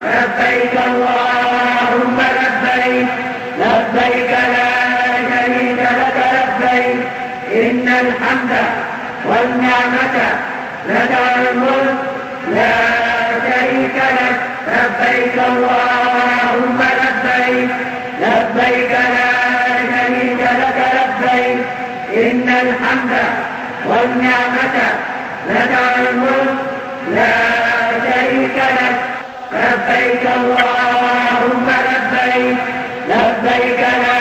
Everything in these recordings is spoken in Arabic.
لبيك اللهم لبيك لبيك لا شريك لك لبيك إن الحمد والنعمة لك الملك لا شريك لك لبيك اللهم لبيك لبيك لا شريك لك لبيك إن الحمد والنعمة لك الملك لا شريك لك لبيك اللهم لبيك لبيك لا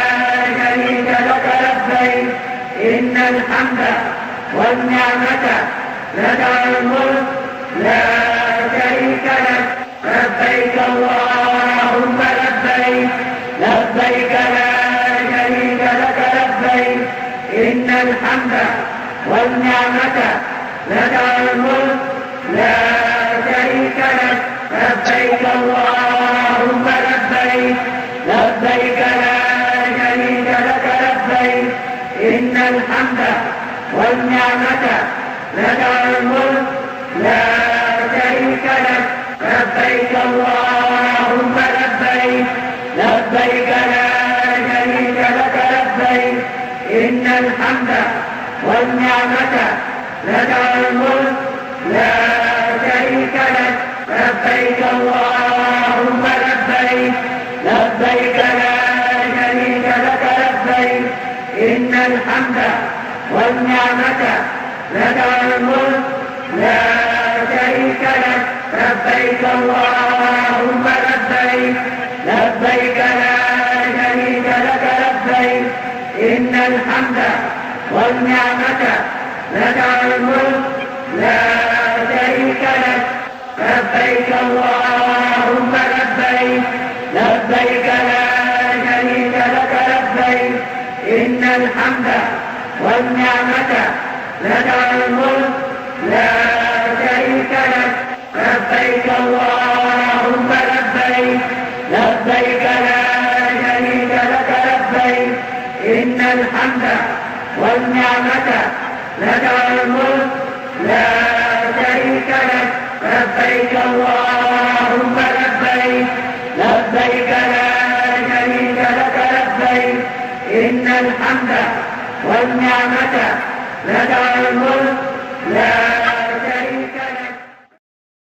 شريك لك لبيك إن الحمد والنعمة لك الملك لا شريك لك لبيك اللهم لبيك لبيك لا شريك لك لبيك إن الحمد والنعمة لك الملك لا شريك لك لبيك اللهم لبيك لبيك لا شريك لك لبيك إن الحمد والنعمة لك الملك لا شريك لك لبيك اللهم لبيك لبيك لا شريك لك لبيك إن الحمد والنعمة لك الملك لا شريك لك لبيك اللهم لبيك لبيك لا شريك لك لبيك إن الحمد والنعمة لك الملك لا شريك لك لبيك اللهم لبيك لبيك لا شريك لك لبيك إن الحمد والنعمة لك الملك لا شريك لك لبيك اللهم لبيك لبيك لا شريك لك لبيك إن الحمد والنعمة لك الملك لا شريك لك لبيك اللهم لبيك لبيك لا شريك لك لبيك إن الحمد والنعمة لك الملك لا شريك لك لبيك اللهم لبيك لبيك لا شريك لك لبيك إن الحمد والنعمة لك الملك لا